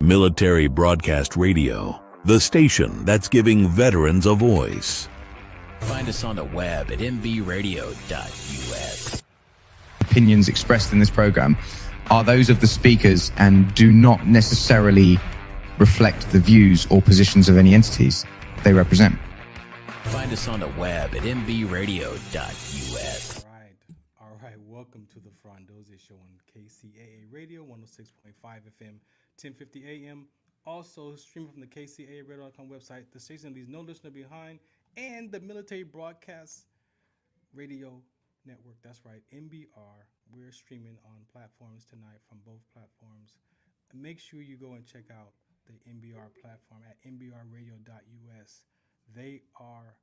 Military Broadcast Radio, the station that's giving veterans a voice. Find us on the web at mbradio.us. Opinions expressed in this program are those of the speakers and do not necessarily reflect the views or positions of any entities they represent. Find us on the web at mbradio.us. All right. Welcome to the Farron Dozier Show on KCAA Radio, 106.5 FM, 1050 AM. Also streaming from the KCAA Radio.com website. The station leaves no listener behind, and the Military Broadcast Radio Network. That's right, MBR. We're streaming on platforms tonight from both platforms. Make sure you go and check out the MBR platform at mbrradio.us. They are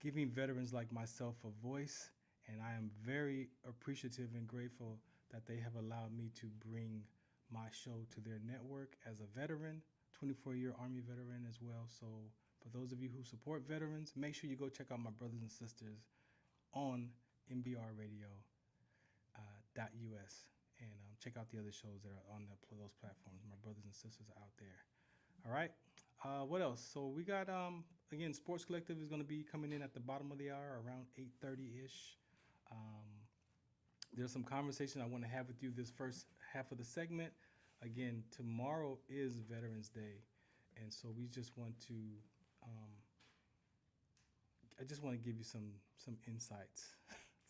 giving veterans like myself a voice, and I am very appreciative and grateful that they have allowed me to bring my show to their network as a veteran, 24-year Army veteran as well. So for those of you who support veterans, make sure you go check out my brothers and sisters on mbrradio.us and check out the other shows that are on those platforms. My brothers and sisters are out there. All right. What else? So we got, again, Sports Collective is going to be coming in at the bottom of the hour around 8:30-ish. There's some conversation I want to have with you this first half of the segment. Again, tomorrow is Veterans Day, and so we just want to, I just want to give you some insights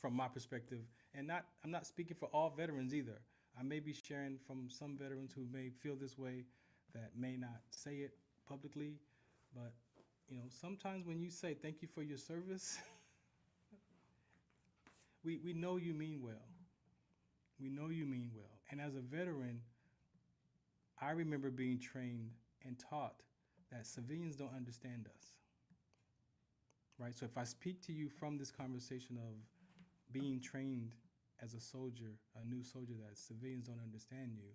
from my perspective, and I'm not speaking for all veterans either. I may be sharing from some veterans who may feel this way that may not say it publicly, but sometimes when you say thank you for your service, we know you mean well. We know you mean well. And as a veteran, I remember being trained and taught that civilians don't understand us. Right? So if I speak to you from this conversation of being trained as a soldier, a new soldier, that civilians don't understand you,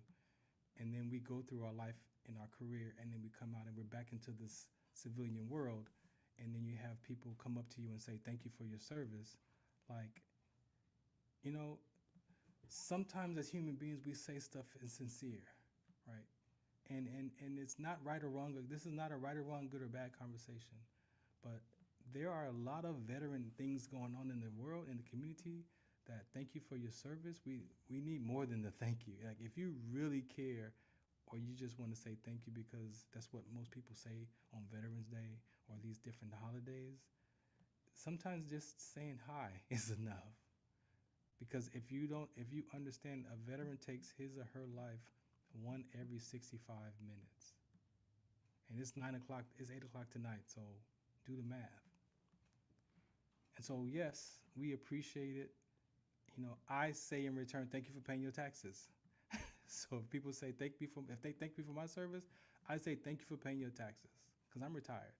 and then we go through our life in our career, and then we come out and we're back into this civilian world, and then you have people come up to you and say, thank you for your service. Like, sometimes as human beings, we say stuff insincere, right? And it's not right or wrong. This is not a right or wrong, good or bad conversation. But there are a lot of veteran things going on in the world, in the community, that thank you for your service. We need more than the thank you. Like, if you really care, or you just want to say thank you because that's what most people say on Veterans Day or these different holidays, sometimes just saying hi is enough. Because if you understand, a veteran takes his or her life one every 65 minutes. And it's 8 o'clock tonight, so do the math. And so, yes, we appreciate it. I say in return, thank you for paying your taxes. So if people say if they thank me for my service, I say thank you for paying your taxes, because I'm retired.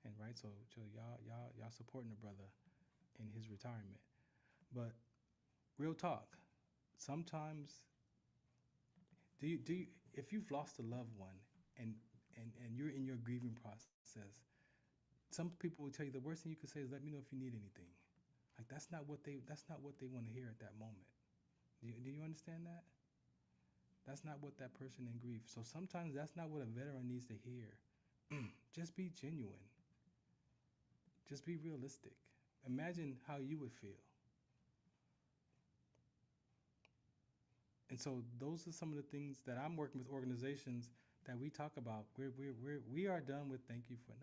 And right, so y'all supporting the brother in his retirement. But real talk, sometimes do you if you've lost a loved one and you're in your grieving process, some people will tell you the worst thing you can say is, let me know if you need anything. Like, that's not what they want to hear at that moment. Do you understand that? That's not what that person in grief. So sometimes that's not what a veteran needs to hear. Just be genuine. Just be realistic. Imagine how you would feel. And so those are some of the things that I'm working with organizations that we talk about. We are done with thank you for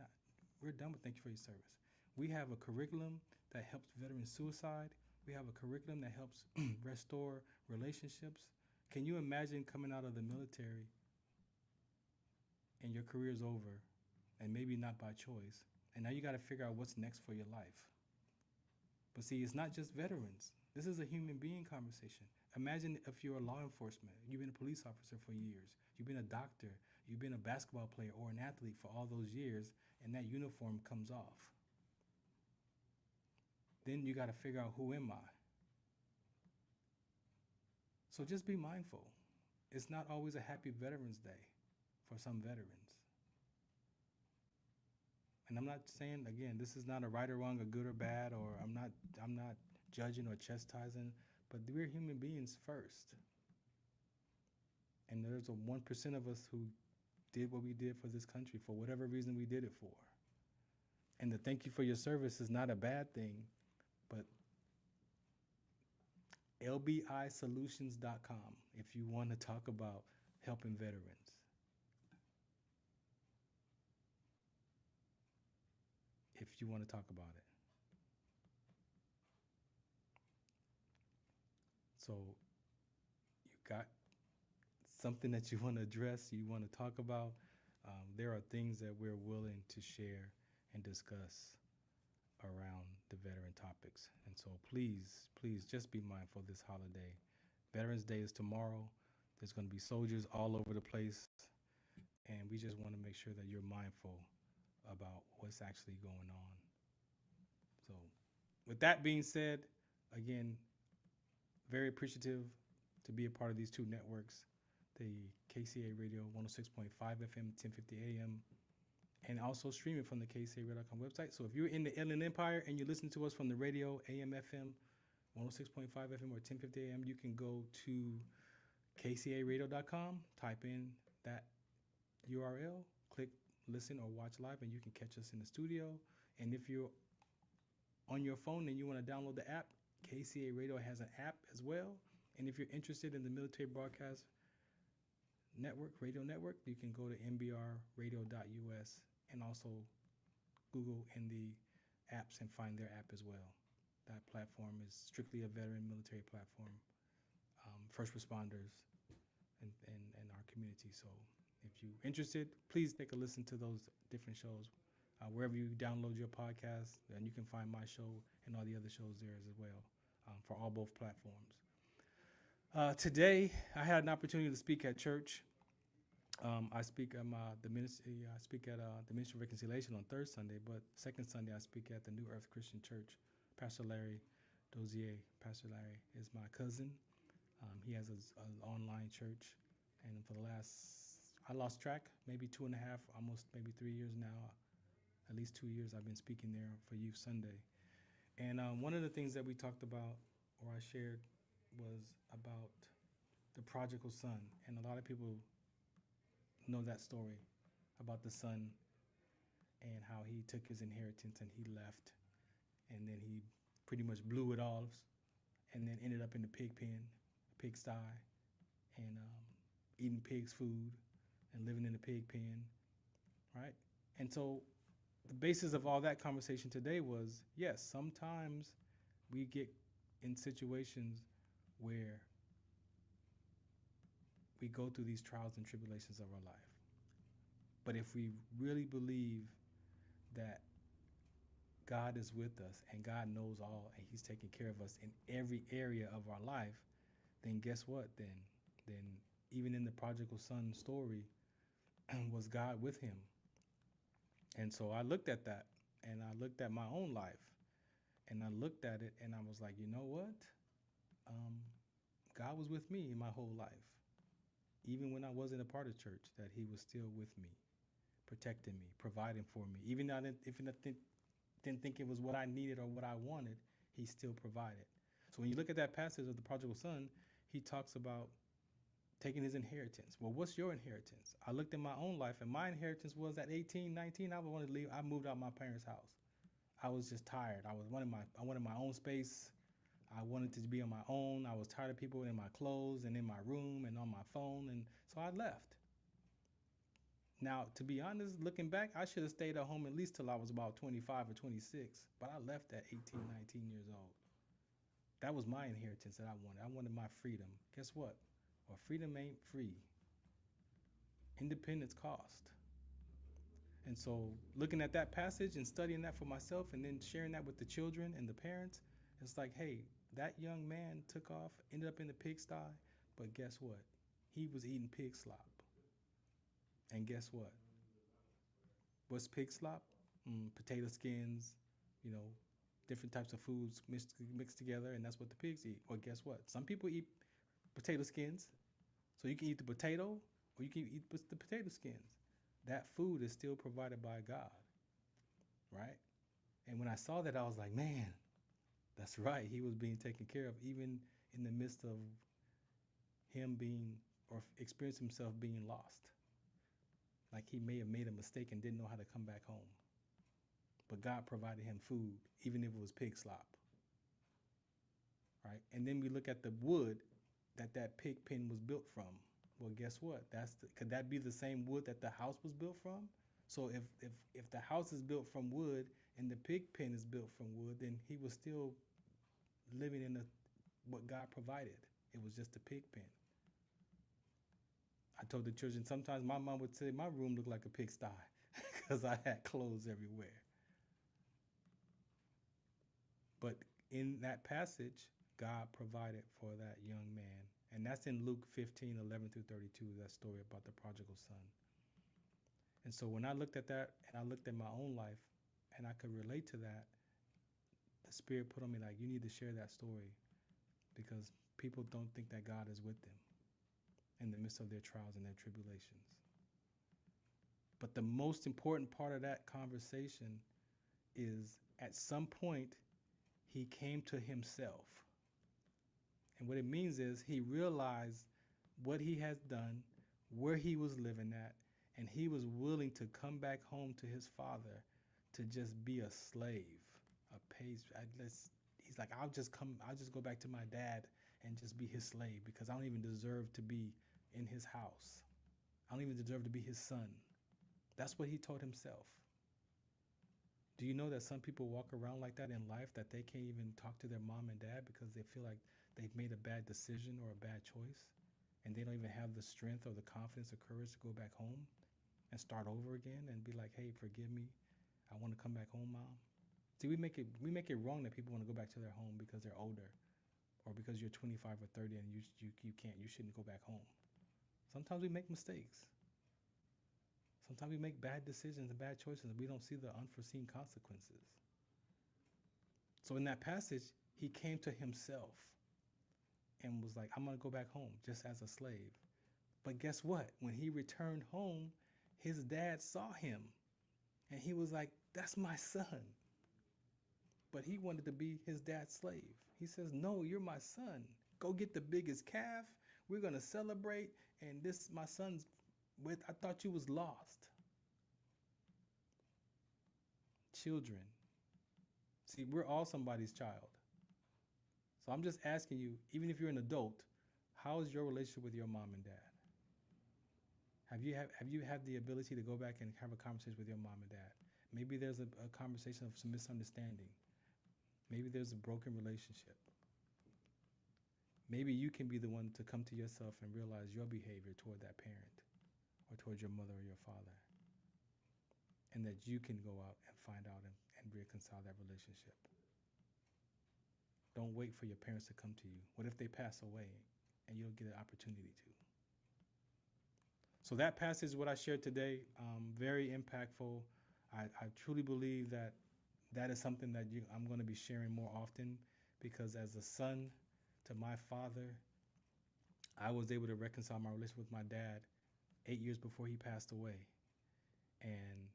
your service. We have a curriculum that helps veteran suicide. We have a curriculum that helps restore relationships. Can you imagine coming out of the military and your career's over, and maybe not by choice, and now you got to figure out what's next for your life? But see, it's not just veterans. This is a human being conversation. Imagine if you're a law enforcement, you've been a police officer for years, you've been a doctor, you've been a basketball player or an athlete for all those years, and that uniform comes off. Then you got to figure out, who am I? So just be mindful. It's not always a happy Veterans Day for some veterans. And I'm not saying, again, this is not a right or wrong, a good or bad, or I'm not judging or chastising, but we're human beings first. And there's a 1% of us who did what we did for this country for whatever reason we did it for. And the thank you for your service is not a bad thing, but lbisolutions.com if you want to talk about helping veterans. If you want to talk about it. So you got something that you want to address, you want to talk about. There are things that we're willing to share and discuss around the veteran topics. And so please, please just be mindful this holiday. Veterans Day is tomorrow. There's going to be soldiers all over the place. And we just want to make sure that you're mindful about what's actually going on. So with that being said, again, very appreciative to be a part of these two networks, the KCA Radio 106.5 FM, 1050 AM, and also streaming from the KCARadio.com website. So if you're in the Inland Empire and you listen to us from the radio, AM, FM, 106.5 FM or 1050 AM, you can go to KCARadio.com, type in that URL, click listen or watch live, and you can catch us in the studio. And if you're on your phone and you want to download the app, KCA Radio has an app as well. And if you're interested in the military broadcast network, radio network, you can go to mbrradio.us and also Google in the apps and find their app as well. That platform is strictly a veteran military platform, first responders and our community. So if you're interested, please take a listen to those different shows wherever you download your podcast, and you can find my show and all the other shows there as well for both platforms. Today, I had an opportunity to speak at church. I speak at the ministry. I speak at the Ministry of Reconciliation on third Sunday, but second Sunday I speak at the New Earth Christian Church. Pastor Larry Dozier. Pastor Larry is my cousin. He has an online church, and for the I lost track, maybe 2.5, almost maybe 3 years now. At least 2 years I've been speaking there for Youth Sunday. And one of the things that we talked about, or I shared, was about the prodigal son. And a lot of people know that story about the son and how he took his inheritance and he left. And then he pretty much blew it all and then ended up in the pig pen, pigsty, and eating pig's food and living in the pig pen, right? And so the basis of all that conversation today was, yes, sometimes we get in situations where we go through these trials and tribulations of our life. But if we really believe that God is with us and God knows all and he's taking care of us in every area of our life, then guess what? Then even in the prodigal son story, was God with him? And so I looked at that, and I looked at my own life, and I looked at it, and I was like, you know what? God was with me in my whole life. Even when I wasn't a part of church, that he was still with me, protecting me, providing for me. Even if I didn't think it was what I needed or what I wanted, he still provided. So when you look at that passage of the prodigal son, he talks about taking his inheritance. Well, what's your inheritance? I looked at my own life, and my inheritance was at 18, 19, I wanted to leave. I moved out of my parents' house. I was just tired. I wanted my own space. I wanted to be on my own. I was tired of people in my clothes and in my room and on my phone, and so I left. Now, to be honest, looking back, I should have stayed at home at least till I was about 25 or 26, but I left at 18, 19 years old. That was my inheritance that I wanted. I wanted my freedom. Guess what? Well, freedom ain't free. Independence cost. And so looking at that passage and studying that for myself and then sharing that with the children and the parents, it's like, hey, that young man took off, ended up in the pigsty, but guess what? He was eating pig slop. And guess what? What's pig slop? Potato skins, different types of foods mixed together, and that's what the pigs eat. Well, guess what? Some people eat potato skins, so you can eat the potato or you can eat the potato skins. That food is still provided by God, right? And when I saw that, I was like, man, that's right. He was being taken care of even in the midst of him being or experiencing himself being lost. he may have made a mistake and didn't know how to come back home. But God provided him food, even if it was pig slop. Right? And then we look at the wood that pig pen was built from. Well, guess what? Could that be the same wood that the house was built from? So if the house is built from wood and the pig pen is built from wood, then he was still living in what God provided. It was just a pig pen. I told the children, sometimes my mom would say my room looked like a pigsty because I had clothes everywhere. But in that passage, God provided for that young man. And that's in Luke 15:11 through 32, that story about the prodigal son. And so when I looked at that and I looked at my own life and I could relate to that, the Spirit put on me like, you need to share that story because people don't think that God is with them in the midst of their trials and their tribulations. But the most important part of that conversation is at some point, he came to himself. And what it means is he realized what he has done, where he was living at, and he was willing to come back home to his father to just be a slave, he's like, I'll just go back to my dad and just be his slave because I don't even deserve to be in his house. I don't even deserve to be his son. That's what he told himself. Do you know that some people walk around like that in life, that they can't even talk to their mom and dad because they feel like they've made a bad decision or a bad choice, and they don't even have the strength or the confidence or courage to go back home and start over again and be like, hey, forgive me. I want to come back home, Mom. See, we make it wrong that people want to go back to their home because they're older or because you're 25 or 30 and you shouldn't go back home. Sometimes we make mistakes. Sometimes we make bad decisions and bad choices and we don't see the unforeseen consequences. So in that passage, he came to himself and was like, I'm going to go back home just as a slave. But guess what? When he returned home, his dad saw him and he was like, that's my son. But he wanted to be his dad's slave. He says, no, you're my son. Go get the biggest calf. We're going to celebrate. And this, my son's with, I thought you was lost. Children. See, we're all somebody's child. So I'm just asking you, even if you're an adult, how is your relationship with your mom and dad? Have you had the ability to go back and have a conversation with your mom and dad? Maybe there's a conversation of some misunderstanding. Maybe there's a broken relationship. Maybe you can be the one to come to yourself and realize your behavior toward that parent or towards your mother or your father, and that you can go out and find out and reconcile that relationship. Don't wait for your parents to come to you. What if they pass away and you don't get an opportunity to? So that passage is what I shared today, very impactful. I truly believe that is something that I'm going to be sharing more often, because as a son to my father, I was able to reconcile my relationship with my dad 8 years before he passed away. And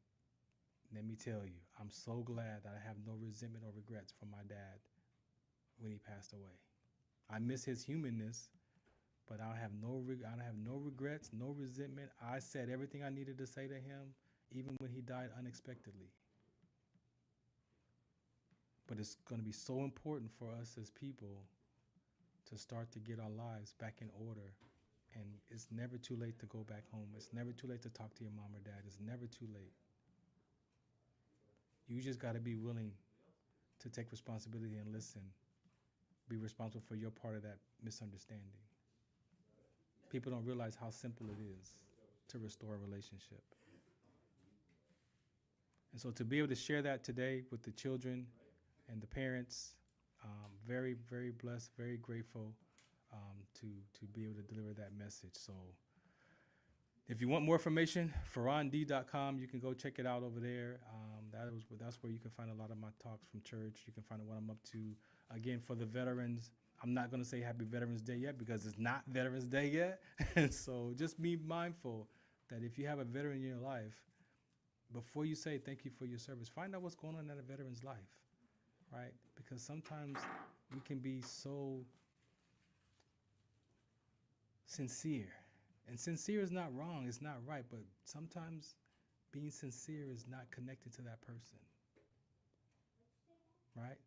let me tell you, I'm so glad that I have no resentment or regrets from my dad when he passed away. I miss his humanness, but I have no regrets, no resentment. I said everything I needed to say to him, even when he died unexpectedly. But it's going to be so important for us as people to start to get our lives back in order. And it's never too late to go back home. It's never too late to talk to your mom or dad. It's never too late. You just got to be willing to take responsibility and listen. Be responsible for your part of that misunderstanding. People don't realize how simple it is to restore a relationship. And so to be able to share that today with the children and the parents, very, very blessed, very grateful to be able to deliver that message. So if you want more information, farrond.com, you can go check it out over there. That's where you can find a lot of my talks from church. You can find what I'm up to. Again, for the veterans, I'm not going to say Happy Veterans Day yet because it's not Veterans Day yet. And so just be mindful that if you have a veteran in your life, before you say thank you for your service, find out what's going on in a veteran's life, right? Because sometimes we can be so sincere And sincere is not wrong, it's not right, but sometimes being sincere is not connected to that person, right?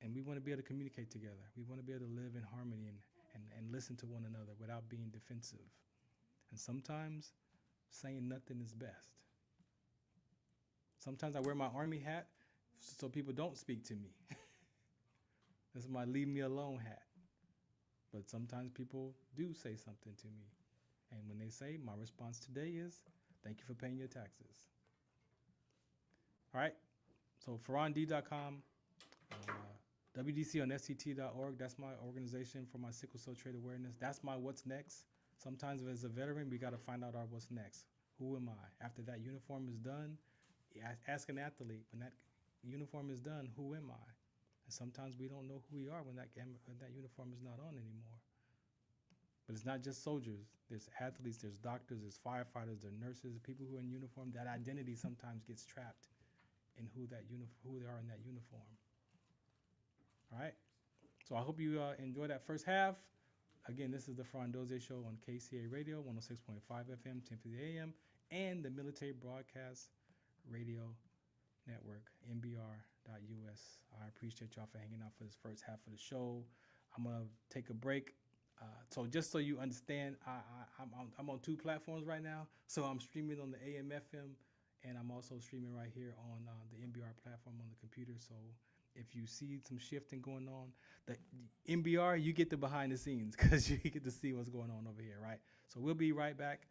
And we want to be able to communicate together. We want to be able to live in harmony and listen to one another without being defensive. And sometimes saying nothing is best. Sometimes I wear my army hat so people don't speak to me. This is my leave me alone hat. But sometimes people do say something to me. And when they say, my response today is, thank you for paying your taxes. All right. So FarronD.com, WDC on SCT.org. That's my organization for my sickle cell trait awareness. That's my what's next. Sometimes as a veteran, we got to find out our what's next. Who am I? After that uniform is done, ask an athlete, when that uniform is done, who am I? And sometimes we don't know who we are when that uniform is not on anymore. But it's not just soldiers. There's athletes, there's doctors, there's firefighters, there's nurses, people who are in uniform. That identity sometimes gets trapped in who they are in that uniform. All right. So I hope you enjoy that first half. Again, this is the Farron Dozier Show on KCA Radio, 106.5 FM, 1050 AM, and the Military Broadcast Radio Network, NBR.US. I appreciate y'all for hanging out for this first half of the show. I'm going to take a break. So just so you understand, I'm on two platforms right now. So I'm streaming on the AM/FM, and I'm also streaming right here on the NBR platform on the computer. So if you see some shifting going on, the NBR, you get the behind the scenes because you get to see what's going on over here, right? So we'll be right back.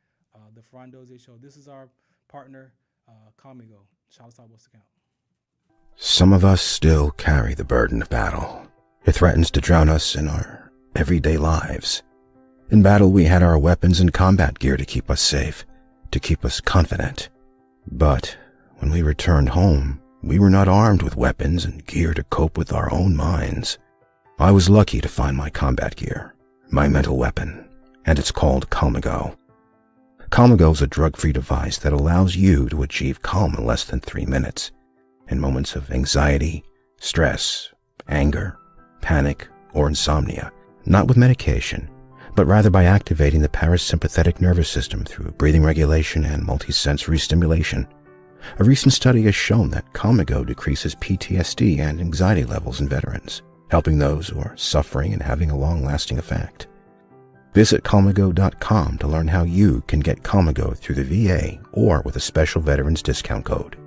The Farron Dozier Show. This is our partner, Comigo. Shout us out, what's the count? Some of us still carry the burden of battle. It threatens to drown us in our everyday lives. In battle, we had our weapons and combat gear to keep us safe, to keep us confident. But when we returned home, we were not armed with weapons and gear to cope with our own minds. I was lucky to find my combat gear, my mental weapon, and it's called Comigo. Comigo is a drug-free device that allows you to achieve calm in less than 3 minutes. In moments of anxiety, stress, anger, panic, or insomnia, not with medication, but rather by activating the parasympathetic nervous system through breathing regulation and multisensory stimulation. A recent study has shown that Comigo decreases PTSD and anxiety levels in veterans, helping those who are suffering and having a long-lasting effect. Visit Comigo.com to learn how you can get Comigo through the VA or with a special veterans discount code.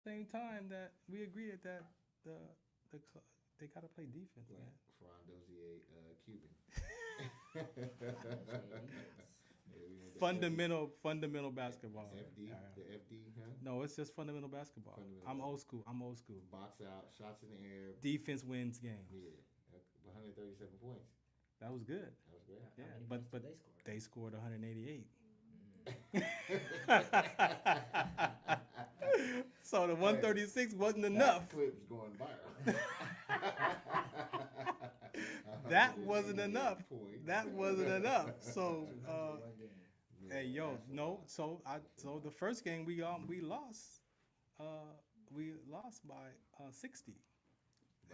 same time that we agree that they gotta play defense, man. Farron Dozier, Cuban. Fundamental basketball. FD, the FD, huh? No, it's just fundamental basketball. I'm old school. Box out, shots in the air. Defense wins games. Yeah, 137 points. That was good. That was great. Yeah, but they scored 188. So the 136 wasn't enough. That clip's going viral. That wasn't enough. That wasn't enough. So, hey, yo, no. So the first game we lost. We lost by 60,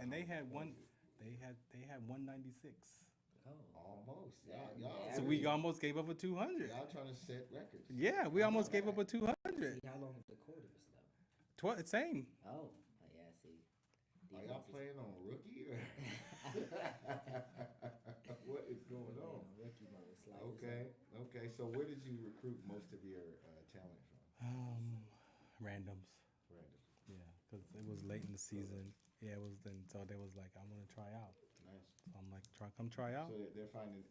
and they had 196. Almost. Y'all. So we almost gave up a 200. Y'all trying to set records. Yeah, we almost gave up a 200. How long is the quarters though? Same. Oh, yeah. See. Are y'all playing on rookie or what is going on? Rookie mode. Okay. So where did you recruit most of your talent from? Randoms. Yeah, because it was late in the season. Yeah, it was then. So they was like, I want to try out. Nice. So I'm like, come try out. So they're finding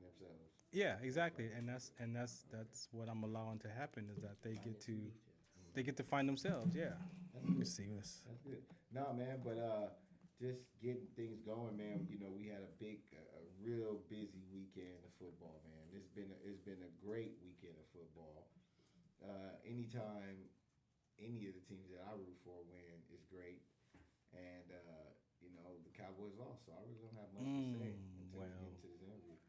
themselves. Yeah, exactly, and that's what I'm allowing to happen is that they get to find themselves. Yeah. Let me see this. That's good. No, man, but just getting things going, man. You know, we had a real busy weekend of football, man. It's been a great weekend of football. Anytime any of the teams that I root for win is great, and you know the Cowboys lost, so I really don't have much to say until we get into this interview.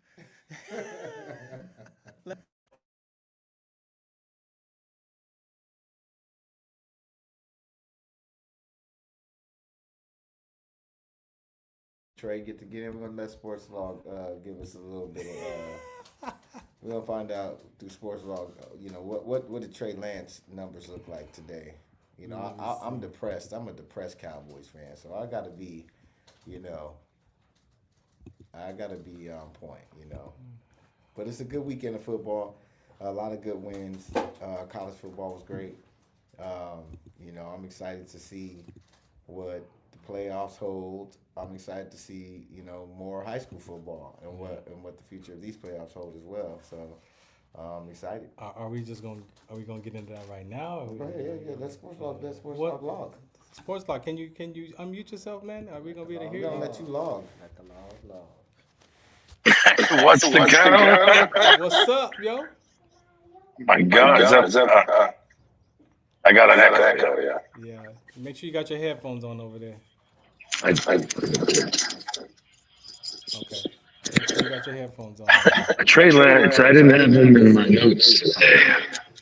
Trey, get in. We're gonna let Sports Log give us a little bit of. We're gonna find out through Sports Log. You know what did Trey Lance numbers look like today? You know, I'm depressed. I'm a depressed Cowboys fan, so I gotta be, on point. You know, but it's a good weekend of football. A lot of good wins. College football was great. You know, I'm excited to see what the playoffs hold. I'm excited to see, more high school football and what the future of these playoffs hold as well. So I'm excited. Are we gonna get into that right now? Yeah. That's Sports Log. That's Sports Log log. Sports Log. Can you unmute yourself, man? Are we gonna be able to hear you? I'm gonna let you log. Let the log. What's the go? What's up, yo? My God, I got an echo. Yeah. Yeah. Make sure you got your headphones on over there. I Okay. Make sure you got your headphones on. Trey Lance, I didn't have him in my notes today.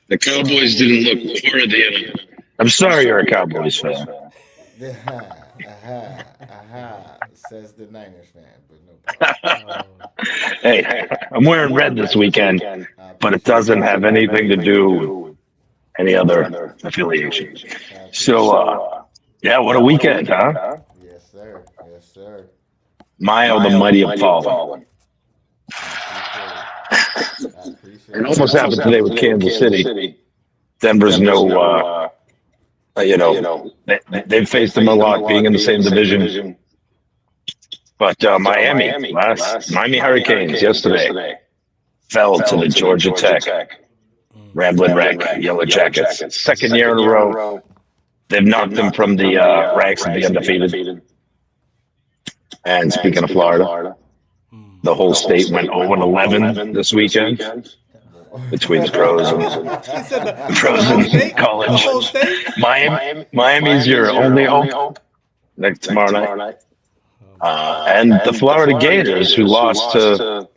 The Cowboys didn't look worthy of him. I'm sorry you're a Cowboys fan. Says the Niners fan, but no problem. Hey, I'm wearing red this weekend, but it doesn't have anything to do with any other affiliation. So, yeah, what a weekend, huh? Yes, sir. Mile the mighty have fallen. It almost happened today with Kansas City. Denver's they've faced them a lot being in the same division. But Miami Hurricanes yesterday fell to the Georgia Tech Ramblin' Wreck Yellow Jackets. Second year in a row, they've knocked them from the ranks of the undefeated. And speaking of Florida, the whole state went 0-11 this weekend between the pros and college. Miami's your only hope next tomorrow night. And the Florida Gators, who lost to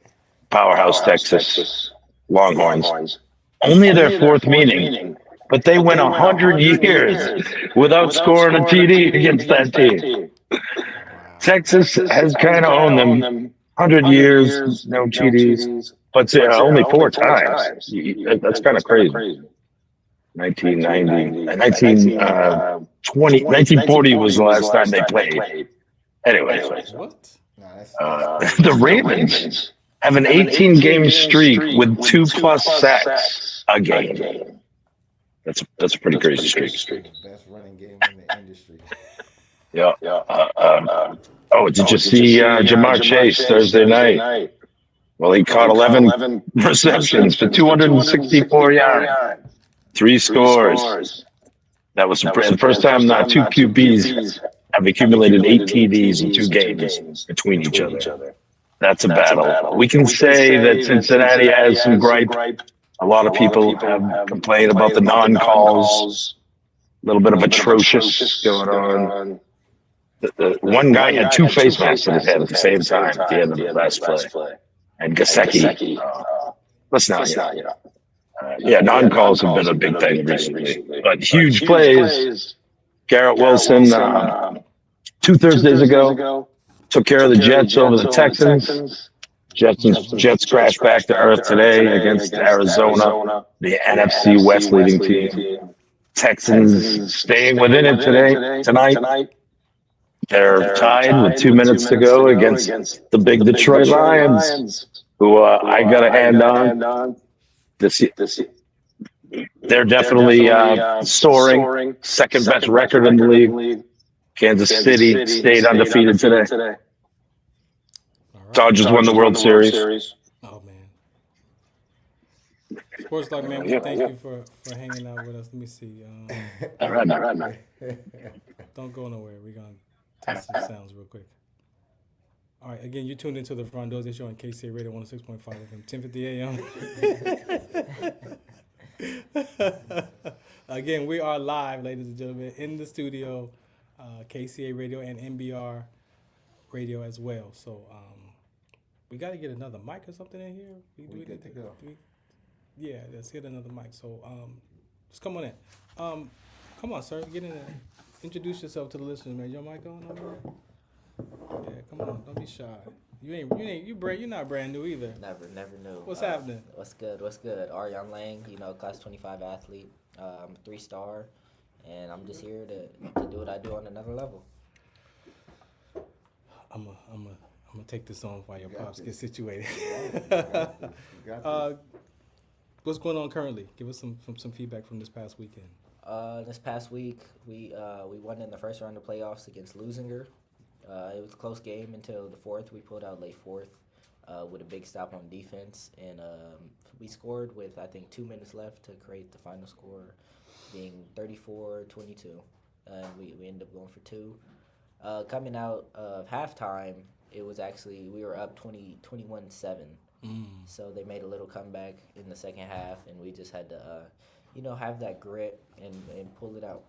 powerhouse Texas Longhorns, only their fourth meeting, but they went 100 years without scoring a TD against that team. Texas has kind of owned them 100 years, no TDs, but only 4 times. That's kind of crazy. 1940 was the last time they played. Anyway, What? the Ravens have an 18-game streak with 2+ sacks a game. That's a pretty crazy streak. The best running game in the industry. Yeah. Oh, did you see Jamar Chase Thursday night? Well, he caught 11 receptions for 264 yards, 3 scores. That was the first time two QBs have accumulated 8 TDs in 2 games between each other. That's a battle. We can say that Cincinnati has some gripe. A lot of people have complained about the non-calls, a little bit of atrocious going on. The one guy had 2 face masks in his head at the same time at the end of the last play. And Gasecki, let's not, non-calls have been a big thing recently. But huge plays. Garrett Wilson, 2 Thursdays ago, took care of the Jets over the Texans. Jets crashed back to earth today against Arizona, the NFC West leading team. Texans staying within it tonight. They're tied with 2 minutes to go against the big Detroit Lions, who I got a hand on. They're definitely soaring. Second best record in the league. Kansas City stayed undefeated today. Right. Dodgers won the World Series. Oh man. Sports Talk, man, we thank you for hanging out with us. Let me see. All right, man. Don't go nowhere. We're gonna test some sounds real quick. All right, again, you tuned into the Farron Dozier Show on KCA Radio 106.5 FM, 10:50 a.m. Again, we are live, ladies and gentlemen, in the studio, KCA Radio and NBR Radio as well. So we got to get another mic or something in here. We good to go. Yeah, let's get another mic. So just come on in. Come on, sir. Get in there. Introduce yourself to the listeners, man. Your mic on over there? Yeah, come on. Don't be shy. You're not brand new either. Never knew. What's happening? What's good? Arion Lang, class 25 athlete. I'm a 3-star, and I'm just here to do what I do on another level. I'm gonna take this on while your pops get situated. You got What's going on currently? Give us some feedback from this past weekend. This past week, we won in the first round of playoffs against Lusinger. It was a close game until the fourth. We pulled out late fourth with a big stop on defense, and we scored with, I think, 2 minutes left to create the final score, being 34-22. We ended up going for 2. Coming out of halftime, it was actually, we were up 21-7. So they made a little comeback in the second half, and we just had to, have that grit and pull it out.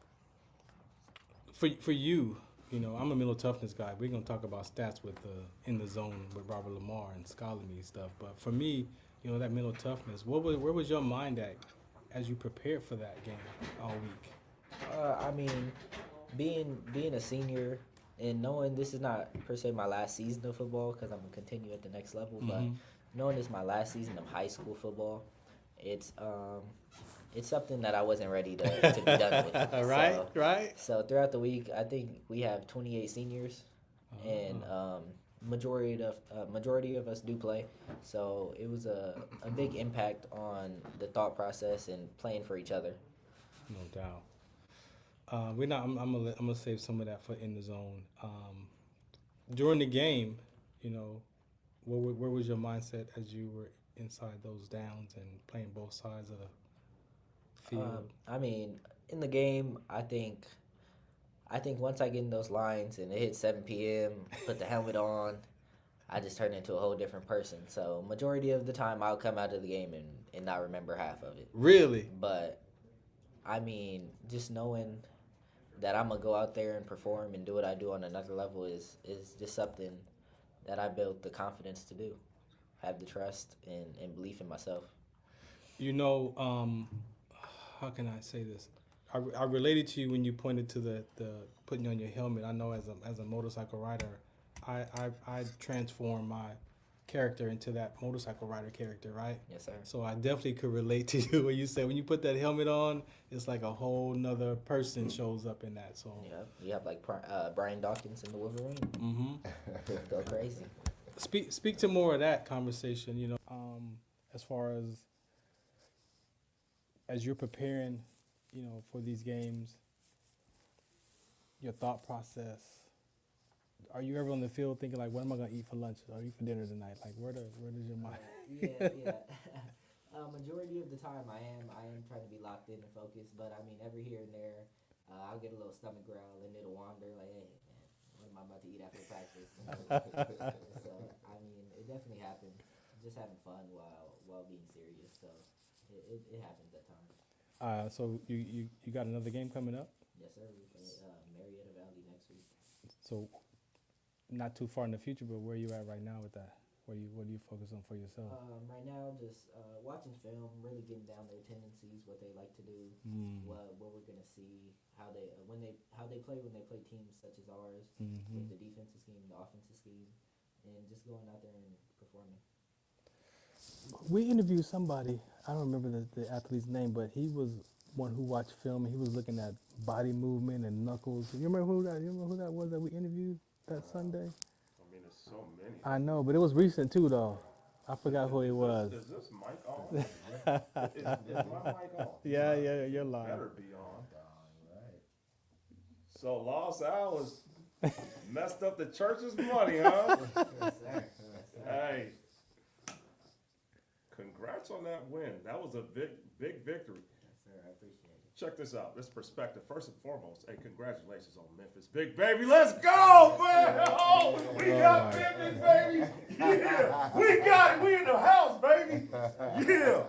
For you, I'm a mental toughness guy. We're gonna talk about stats with in the zone with Robert Lamar and scholarly stuff. But for me, that mental toughness. Where was your mind at as you prepared for that game all week? Being a senior and knowing this is not per se my last season of football, because I'm gonna continue at the next level, but knowing this is my last season of high school football, it's something that I wasn't ready to be done with. Right. So throughout the week, I think we have 28 seniors, and majority of us do play. So it was a big impact on the thought process and playing for each other. No doubt. I'm gonna save some of that for in the zone. During the game, where was your mindset as you were inside those downs and playing both sides of the field? In the game, I think once I get in those lines and it hits 7 p.m., put the helmet on, I just turn into a whole different person. So majority of the time, I'll come out of the game and not remember half of it. Really? But, just knowing that I'm going to go out there and perform and do what I do on another level is just something that I built the confidence to do. Have the trust and belief in myself. How can I say this? I related to you when you pointed to the putting on your helmet. I know as a motorcycle rider, I transformed my character into that motorcycle rider character, right? Yes, sir. So I definitely could relate to you when you said when you put that helmet on, it's like a whole nother person shows up in that. So yeah, you have like Brian Dawkins in the Wolverine. Go crazy. Speak to more of that conversation. As far as you're preparing for these games, your thought process. Are you ever on the field thinking like, what am I gonna eat for lunch or eat for dinner tonight? Like, where does your mind? Yeah. Majority of the time, I am trying to be locked in and focused. But I mean, every here and there, I'll get a little stomach growl and it'll wander. Like, hey, man, what am I about to eat after practice? So I mean, it definitely happens. Just having fun while being serious. So it happens at times. So you got another game coming up? Yes, sir. We play Marietta Valley next week. So not too far in the future, but where you at right now with that? What do you focus on for yourself? Right now, just watching film, really getting down their tendencies, what they like to do, what we're gonna see, how they play when they play teams such as ours, with the defensive scheme, the offensive scheme, and just going out there and performing. We interviewed somebody. I don't remember the athlete's name, but he was one who watched film and he was looking at body movement and knuckles. You remember who that was that we interviewed that Sunday? I mean, there's so many. I know, but it was recent too, though. I forgot who he was. Is this mic on? is my mic on? Yeah, you're live. Better be on. So Los Alamitos messed up the church's money, huh? Hey, congrats on that win. That was a big victory. Yes, sir. I appreciate it. Check this out. This perspective. First and foremost, hey, congratulations on Memphis. Big baby, let's go, man. Oh, we got Memphis, baby. Yeah, we got it. We in the house, baby. Yeah.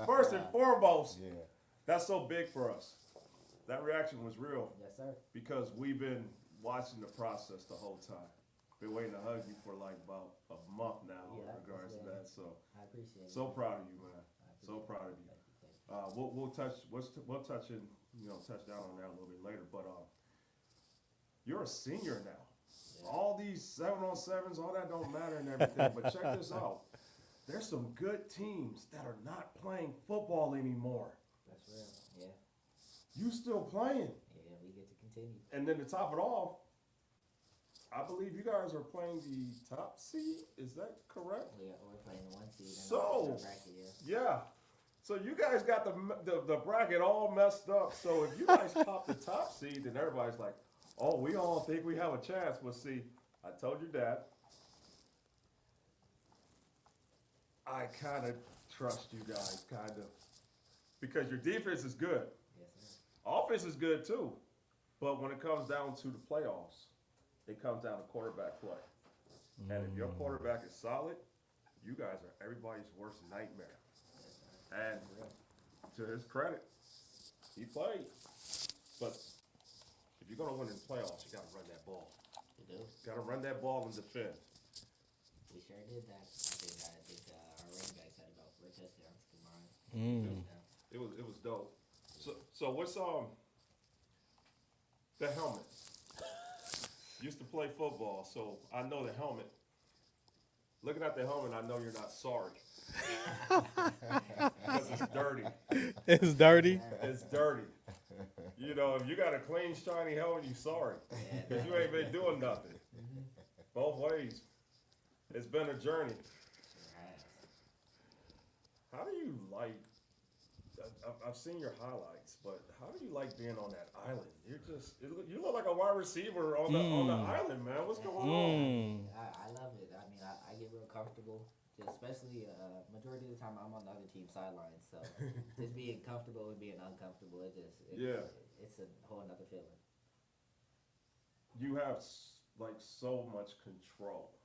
First and foremost, that's so big for us. That reaction was real. Yes, sir. Because we've been watching the process the whole time. Been waiting to hug you for like about a month now in regards to that. So I appreciate it. So proud of you, man. So proud of you. We'll touch in, touch down on that a little bit later. But you're a senior now. Yeah. All these 7-on-7s, all that don't matter and everything. But check this out. There's some good teams that are not playing football anymore. That's real. Yeah. You still playing? Yeah, we get to continue. And then to top it off, I believe you guys are playing the top seed. Is that correct? Yeah, we're playing the 1 seed. So, bracket, yeah. So you guys got the bracket all messed up. So if you guys pop the top seed, then everybody's like, oh, we all think we have a chance. Well, see, I told your dad. I kind of trust you guys, kind of. Because your defense is good. Yes, sir. Offense is good, too. But when it comes down to the playoffs, it comes down to quarterback play. And if your quarterback is solid, you guys are everybody's worst nightmare. And to his credit, he played. But if you're going to win in the playoffs, you got to run that ball. You do. Got to run that ball and defend. We sure did that. I think our running backs had about 4 touchdowns combined. It was dope. So what's the helmet? Used to play football, so I know the helmet. Looking at the helmet, I know you're not sorry. Because it's dirty. It's dirty? It's dirty. If you got a clean, shiny helmet, you sorry. Because you ain't been doing nothing. Both ways. It's been a journey. How do you like, I've seen your highlights, but how do you like being on that island? You look like a wide receiver on the island, man. What's going on? I love it. I mean, I get real comfortable, especially majority of the time I'm on the other team's sidelines. So just being comfortable and being uncomfortable, it's a whole nother feeling. You have like so much control.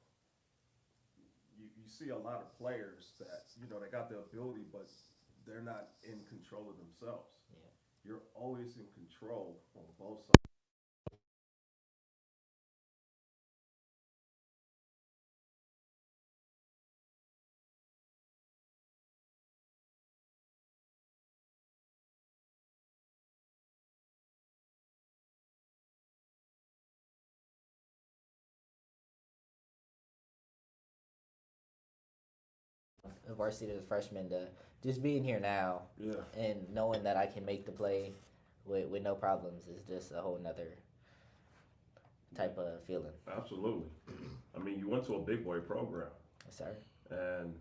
You see a lot of players that, they got the ability, but they're not in control of themselves. Yeah. You're always in control on both sides. Varsity as a freshman, to just being here now and knowing that I can make the play with no problems is just a whole nother type of feeling. Absolutely. I mean, you went to a big boy program. Yes, sir. And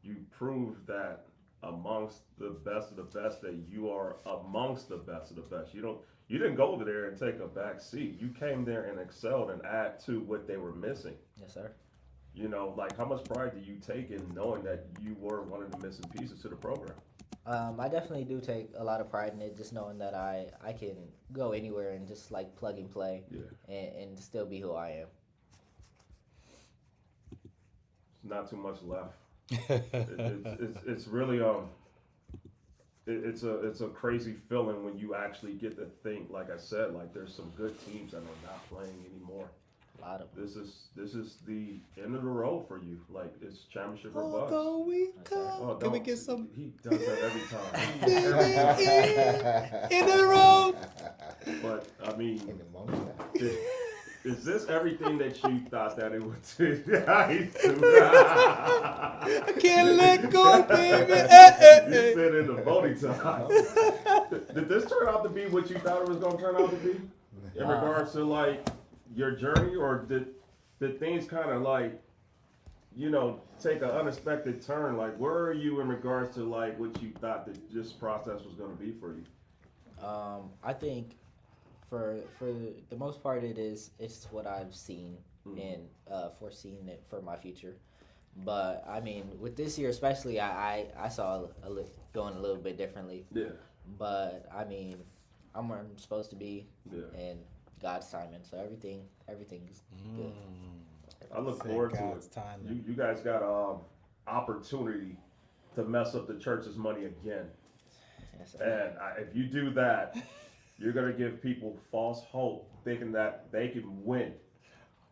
you proved that amongst the best of the best, that you are amongst the best of the best. You didn't go over there and take a back seat. You came there and excelled and add to what they were missing. Yes, sir. Like how much pride do you take in knowing that you were one of the missing pieces to the program? I definitely do take a lot of pride in it, just knowing that I can go anywhere and just like plug and play, and still be who I am. Not too much left. It's really it's a crazy feeling when you actually get to think, like I said, like there's some good teams that are not playing anymore. A lot of them. This is the end of the road for you. Like it's championship or bust. Although we come, Oh, can we don't. get some He does that every time. end of the road? But I mean, In the moment. is this everything that you thought that it would do? I can't let go, baby. You said in the voting time. Did this turn out to be what you thought it was going to turn out to be? In regards to like your journey, or did things kind of like, take an unexpected turn? Like, where are you in regards to like what you thought that this process was going to be for you? I think for the most part, it's what I've seen and foreseen it for my future. But I mean, with this year especially, I saw going a little bit differently. Yeah. But I mean, I'm where I'm supposed to be, and God's timing. So everything's good. I look forward to God's it. timing. You guys got an opportunity to mess up the church's money again. Yes, sir. And if you do that, you're going to give people false hope, thinking that they can win.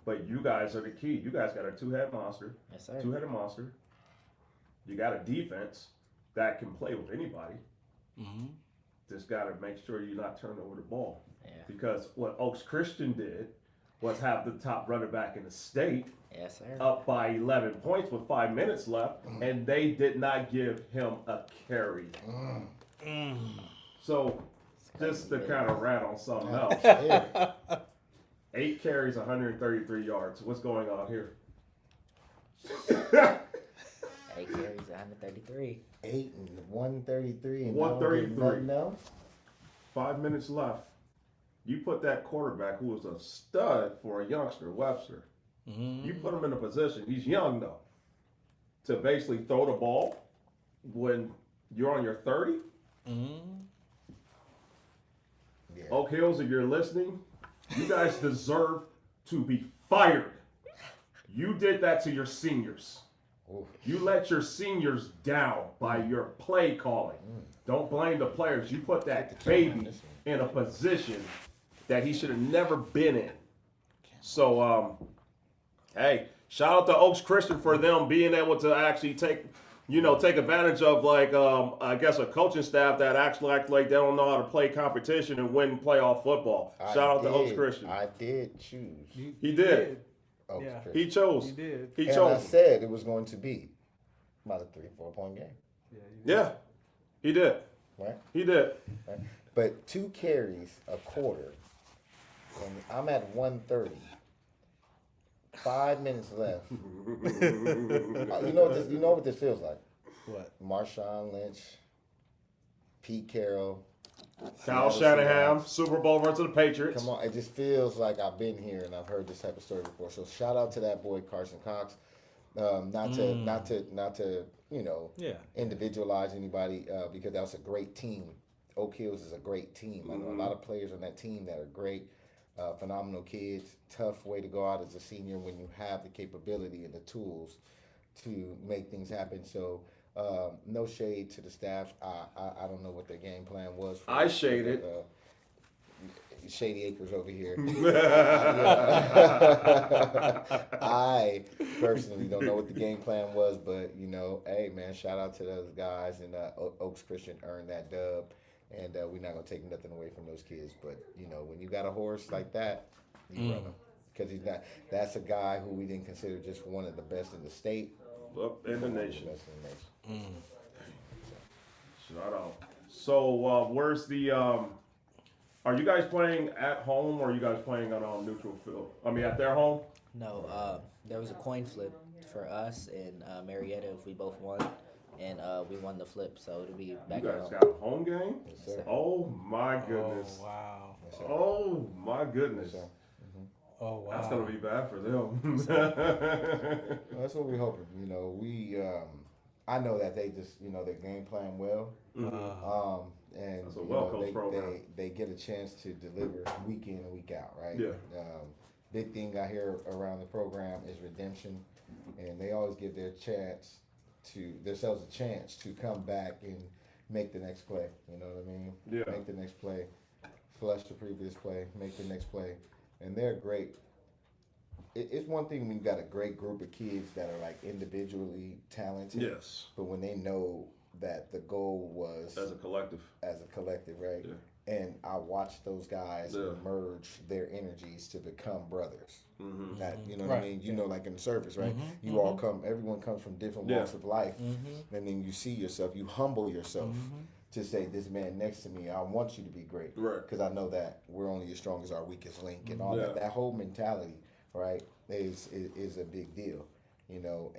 But you guys are the key. You guys got a two-headed monster. Yes, sir. Two-headed monster. You got a defense that can play with anybody. Mm-hmm. Just got to make sure you're not turning over the ball. Yeah. Because what Oaks Christian did was have the top running back in the state Yes, sir. up by 11 points with 5 minutes left, and they did not give him a carry. So, just to kind of rat on something else, 8 carries, 133 yards. What's going on here? 8 carries, 133. 8 and 133 and 133. nothing else. 5 minutes left. You put that quarterback, who was a stud for a youngster, Webster, you put him in a position, he's young though, to basically throw the ball when you're on your 30. Yeah. Oak Hills, if you're listening, you guys deserve to be fired. You did that to your seniors. Oof. You let your seniors down by your play calling. Don't blame the players. You put that baby in a position that he should have never been in. So, hey, shout out to Oaks Christian for them being able to actually take advantage of I guess a coaching staff that actually act like they don't know how to play competition and win playoff football. Shout out to Oaks Christian. I did choose. He did. Oaks Yeah. Christian. He chose. You did. He And I chose. said it was going to be about a 3-4 point game, Yeah, he did. right? He did. But 2 carries a quarter, and I'm at 130. 5 minutes left. You know what this feels like? What? Marshawn Lynch, Pete Carroll. Kyle Shanahan, Super Bowl run to the Patriots. Come on, it just feels like I've been here and I've heard this type of story before. So shout out to that boy Carson Cox. Not to individualize anybody because that was a great team. Oak Hills is a great team. I know a lot of players on that team that are great, phenomenal kids. Tough way to go out as a senior when you have the capability and the tools to make things happen. So no shade to the staff. I don't know what their game plan was. I shaded. Shady Acres over here. I personally don't know what the game plan was, but hey man, shout out to those guys, and Oaks Christian earned that dub, and we're not gonna take nothing away from those kids. But when you got a horse like that, you run him, because he's not. That's a guy who we didn't consider just one of the best in the state, Up in the nation. best in the nation. Shout out. So where's the are you guys playing at home, or are you guys playing on neutral field? I mean, at their home? No, there was a coin flip for us and Marietta if we both won. and we won the flip. So it'll be You back guys at home. got a home game? Yes, sir. Oh my goodness. Oh, wow. Yes, sir. Oh my goodness. Yes, sir. Oh, wow. That's gonna be bad for them. Well, that's what we're hoping. You know, I know that they just, you know, their game plan well. And That's a you well-coached program. they get a chance to deliver week in and week out, right? Yeah. Big thing I hear around the program is redemption, and they always give themselves a chance to come back and make the next play. You know what I mean? Yeah. Make the next play, flush the previous play, make the next play, and they're great. It's one thing when you got a great group of kids that are like individually talented. Yes. But when they know that the goal was As a collective. right? Yeah. And I watched those guys merge their energies to become brothers. Mm-hmm. That, you know what I Right. mean? You know, like in the service, right? Mm-hmm. You all everyone comes from different walks of life. Mm-hmm. And then you see yourself, you humble yourself to say, this man next to me, I want you to be great. Right. Because I know that we're only as strong as our weakest link and all Yeah. that. That whole mentality, right, is a big deal, you know.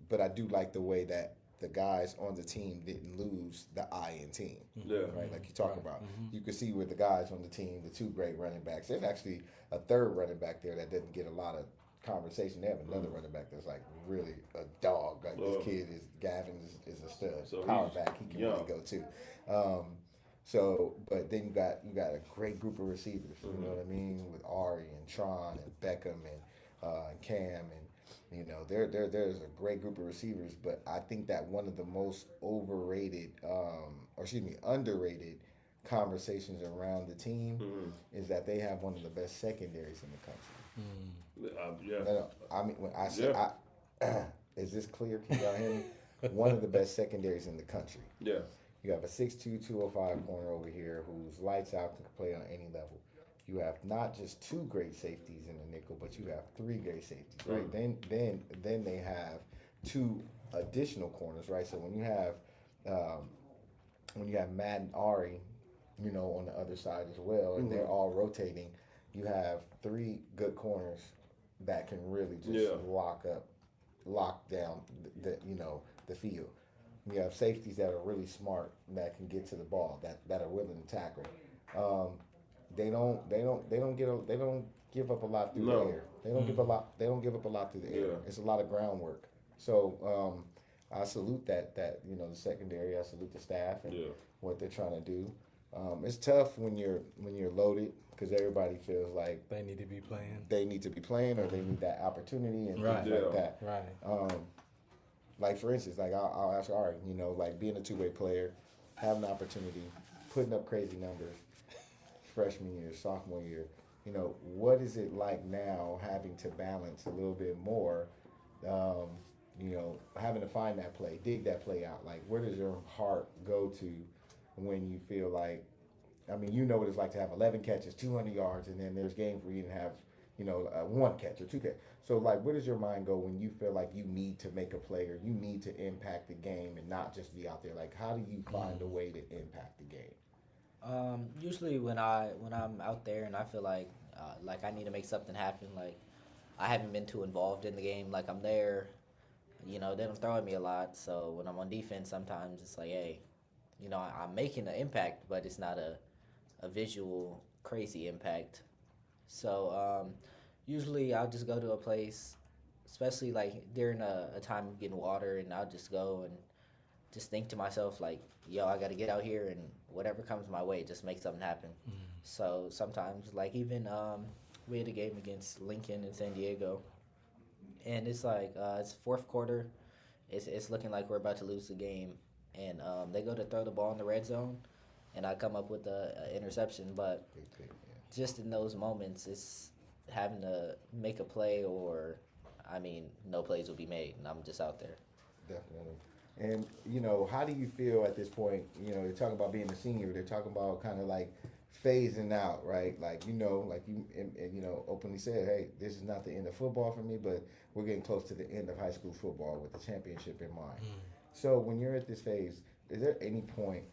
But I do like the way that the guys on the team didn't lose the I in team, Yeah. right? Like you talk about. You can see with the guys on the team, the two great running backs. There's actually a third running back there that doesn't get a lot of conversation. They have another running back that's like really a dog. Like this kid is Gavin is a stud, So power he's back. He can young. really go too. But then you got a great group of receivers. You know what I mean, with Ari and Tron and Beckham and Cam and. You know, there's a great group of receivers, but I think that one of the most underrated conversations around the team is that they have one of the best secondaries in the country. Yeah. No, I mean, when I say, is this clear? Can y'all hear me? One of the best secondaries in the country. Yeah. You have a 6'2", 205 corner over here who's lights out, can play on any level. You have not just two great safeties in the nickel, but you have three great safeties, right? Then they have two additional corners, right? So when you have Matt and Ari, you know, on the other side as well, and they're all rotating, you have three good corners that can really just lock down the field. You have safeties that are really smart that can get to the ball, that are willing to tackle. They don't give up a lot through the air. They don't give up a lot through the air. It's a lot of groundwork. So I salute that you know, the secondary. I salute the staff and what they're trying to do. It's tough when you're loaded because everybody feels like They need to be playing. they need to be playing or they need that opportunity and things like that. Right. Like for instance, like I'll ask Ari, you know, like being a two-way player, having an opportunity, putting up crazy numbers. Freshman year, sophomore year, you know, what is it like now having to balance a little bit more, you know, having to find that play, dig that play out? Like, where does your heart go to when you feel like, I mean, you know what it's like to have 11 catches, 200 yards, and then there's games where you didn't have, you know, one catch or two catch. So, like, where does your mind go when you feel like you need to make a play or you need to impact the game and not just be out there? Like, how do you find a way to impact the game? Usually when I'm out there and I feel like I need to make something happen, like I haven't been too involved in the game, like I'm there, you know, they don't throw at me a lot, so when I'm on defense sometimes it's like, hey, you know, I'm making an impact, but it's not a visual crazy impact. So usually I'll just go to a place, especially like during a time of getting water, and I'll just go and just think to myself like, yo, I got to get out here and whatever comes my way, just make something happen. So sometimes, like even we had a game against Lincoln in San Diego, and it's like it's fourth quarter, it's looking like we're about to lose the game, and they go to throw the ball in the red zone, and I come up with an interception. But just in those moments, it's having to make a play, or I mean, no plays will be made, and I'm just out there. Definitely. And, you know, how do you feel at this point? You know, they're talking about being a senior. They're talking about kind of like phasing out, right? Like, you know, like you openly said, hey, this is not the end of football for me, but we're getting close to the end of high school football with the championship in mind. So when you're at this phase, is there any point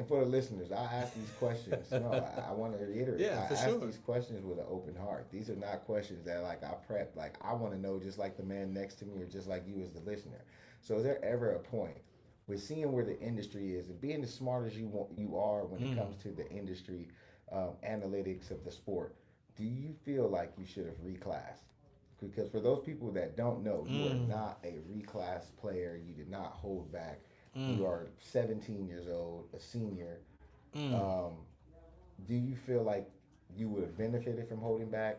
And for the listeners, I ask these questions. No, I want to reiterate. Yeah, I for ask sure. these questions with an open heart. These are not questions that like I prep. Like I want to know just like the man next to me or just like you as the listener. So is there ever a point with seeing where the industry is and being as smart as you are when it comes to the industry analytics of the sport, do you feel like you should have reclassed? Because for those people that don't know, you are not a reclass player. You did not hold back. You are 17 years old, a senior. Do you feel like you would have benefited from holding back?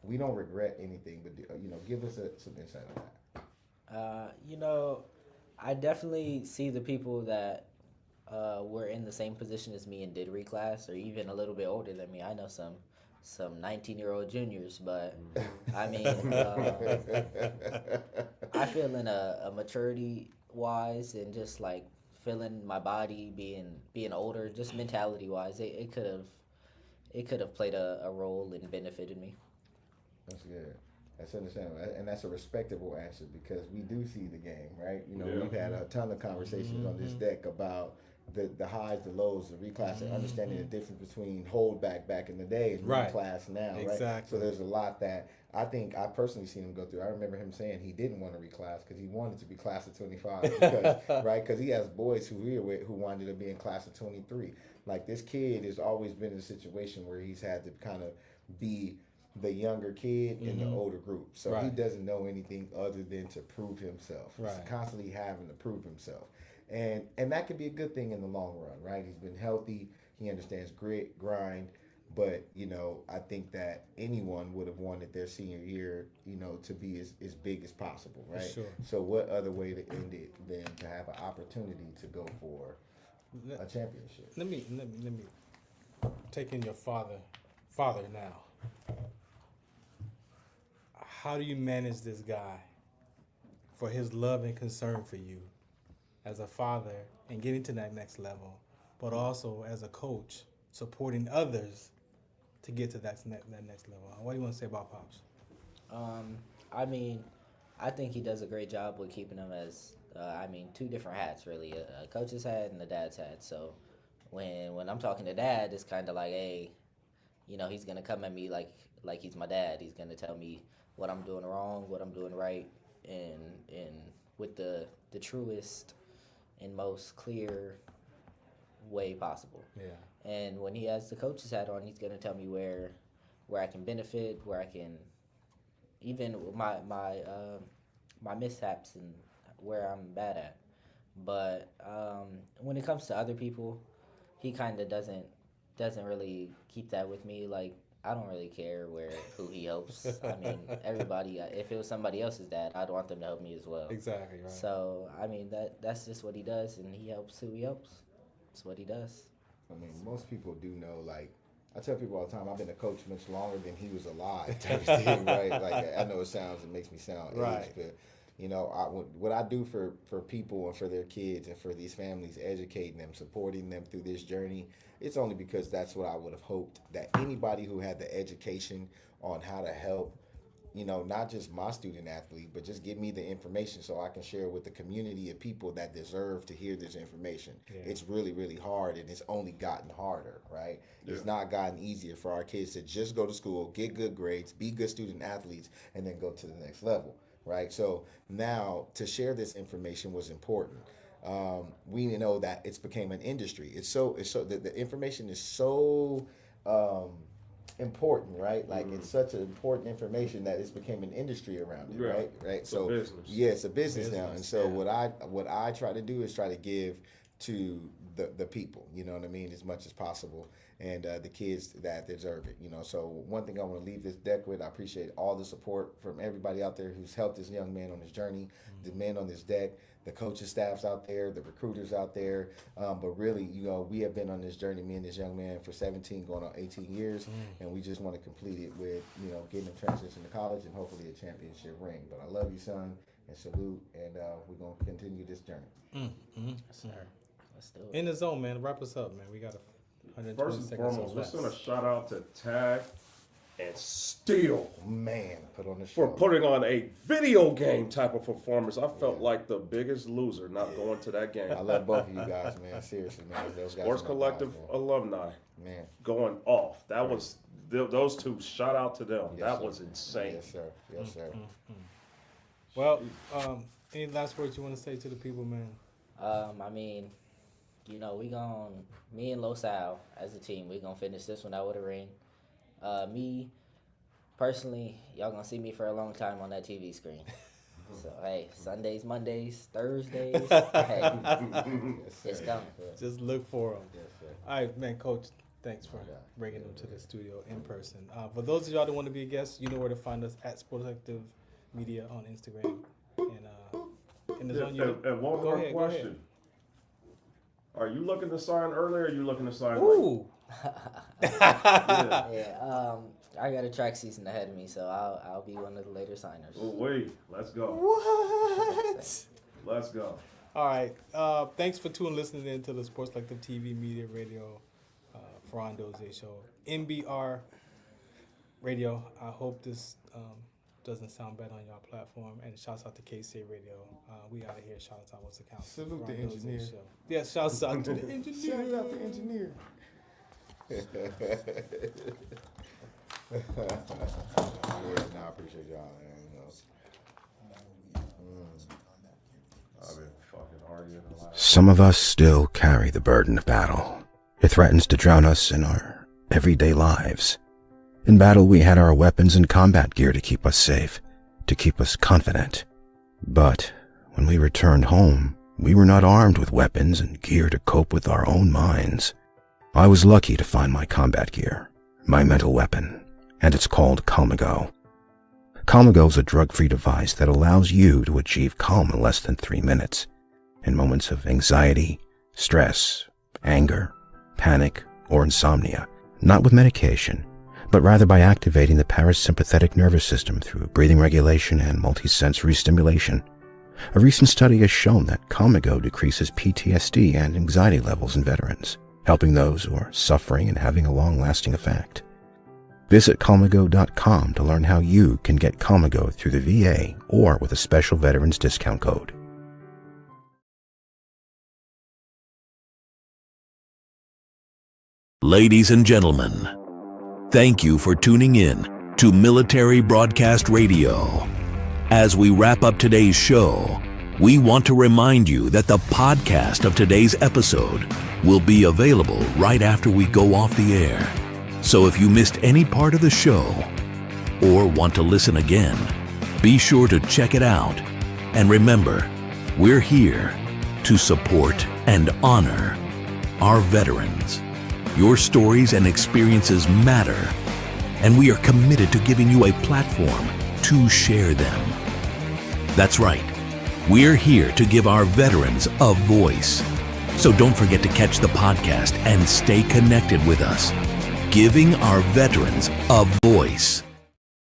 We don't regret anything, but give us some insight on that. I definitely see the people that were in the same position as me and did reclass, or even a little bit older than me. I know some 19-year-old juniors, but I mean, I feel in a maturity wise and just like feeling my body being older, just mentality wise, it could have played a role and benefited me. That's good. That's understandable, and that's a respectable answer because we do see the game, right? We've had a ton of conversations on this deck about the highs, the lows, the reclass, and understanding the difference between holdback back in the day and reclass now, right? Exactly. So there's a lot that I think I personally seen him go through. I remember him saying he didn't want to reclass because he wanted to be class of 25, because, right? Because he has boys who wanted to be in class of 23. Like this kid has always been in a situation where he's had to kind of be the younger kid in the older group. So he doesn't know anything other than to prove himself. He's constantly having to prove himself. And that could be a good thing in the long run, right? He's been healthy. He understands grit, grind. But, I think that anyone would have wanted their senior year, to be as big as possible, right? Sure. So what other way to end it than to have an opportunity to go for a championship? Let me take in your father now. How do you manage this guy for his love and concern for you as a father and getting to that next level, but also as a coach supporting others to get to that next level? What do you want to say about Pops? I mean, I think he does a great job with keeping him as, two different hats really, a coach's hat and a dad's hat. So when I'm talking to dad, it's kind of like, hey, he's going to come at me like he's my dad. He's going to tell me what I'm doing wrong, what I'm doing right, and with the truest and most clear way possible. Yeah. And when he has the coach's hat on, he's gonna tell me where I can benefit, where I can even my mishaps and where I'm bad at. But when it comes to other people, he kind of doesn't really keep that with me. Like, I don't really care who he helps. I mean, everybody. If it was somebody else's dad, I'd want them to help me as well. Exactly right. So I mean, that's just what he does, and he helps who he helps. That's what he does. I mean, most people do know. Like, I tell people all the time, I've been a coach much longer than he was alive. Type of thing, right? Like, I know it makes me sound right, aged, but what I do for people and for their kids and for these families, educating them, supporting them through this journey, it's only because that's what I would have hoped that anybody who had the education on how to help, not just my student athlete, but just give me the information so I can share with the community of people that deserve to hear this information. Yeah. It's really, really hard, and it's only gotten harder, right? Yeah. It's not gotten easier for our kids to just go to school, get good grades, be good student athletes, and then go to the next level. Right, so now to share this information was important. We know that it's became an industry. It's so the information is so important, right? Like it's such an important information that it's became an industry around it, right? So business. Yeah, it's a business now, and so what I try to do is try to give to the people, you know what I mean, as much as possible, and the kids that deserve it, So one thing I want to leave this deck with, I appreciate all the support from everybody out there who's helped this young man on his journey, the men on this deck, the coaching staffs out there, the recruiters out there, but really, we have been on this journey, me and this young man, for 17 going on 18 years, and we just want to complete it with, getting him transition to college and hopefully a championship ring. But I love you, son, and salute, and we're going to continue this journey. Sir. Let's do it. In the zone, man. Wrap us up, man. We got 120 First and seconds foremost, let's left. send a shout out to Tag and still put on the show. for putting on a video game type of performance. I felt like the biggest loser not going to that game. I love both of you guys, man. Seriously, man. Those guys Sports are my Collective guys, alumni man. going off. That was those two. Shout out to them. Yes, that sir. was insane. Yes, sir. Yes, sir. Well, any last words you want to say to the people, man? I mean, you know, me and Los Al as a team, we gonna finish this one out with a ring. Me, personally, y'all gonna see me for a long time on that TV screen. So, hey, Sundays, Mondays, Thursdays, hey, it's coming. Just look for them. Yes, sir. All right, man, Coach, thanks for bringing them to the studio in person. For those of y'all that want to be a guest, you know where to find us at Sports Collective Media on Instagram. And it's on you. And one more question. Are you looking to sign early or are you looking to sign late? Ooh. Yeah, I got a track season ahead of me, so I'll be one of the later signers. Oh, wait. Let's go. What? Let's go. All right. Thanks for listening in to the Sports Collective TV, Media, Radio, Farron Dozier Show, NBR Radio. I hope this doesn't sound bad on y'all platform. And shouts out to KC Radio. We out of here. Shouts out what's the count? Salute the Farron Dozier engineer. Shout. Yeah, shouts out to the engineer. Shout out the engineer. Yeah, I appreciate y'all, man. I've been fucking arguing a lot. Some of us still carry the burden of battle. It threatens to drown us in our everyday lives. In battle, we had our weapons and combat gear to keep us safe, to keep us confident. But when we returned home, we were not armed with weapons and gear to cope with our own minds. I was lucky to find my combat gear, my mental weapon, and it's called Calmago. Calmago is a drug-free device that allows you to achieve calm in less than 3 minutes in moments of anxiety, stress, anger, panic, or insomnia, not with medication, but rather by activating the parasympathetic nervous system through breathing regulation and multisensory stimulation. A recent study has shown that Calmago decreases PTSD and anxiety levels in veterans, helping those who are suffering and having a long-lasting effect. Visit Calmago.com to learn how you can get Calmago through the VA or with a special veterans discount code. Ladies and gentlemen, thank you for tuning in to Military Broadcast Radio. As we wrap up today's show, we want to remind you that the podcast of today's episode will be available right after we go off the air. So if you missed any part of the show or want to listen again, be sure to check it out. And remember, we're here to support and honor our veterans. Your stories and experiences matter, and we are committed to giving you a platform to share them. That's right. We're here to give our veterans a voice. So don't forget to catch the podcast and stay connected with us. Giving our veterans a voice.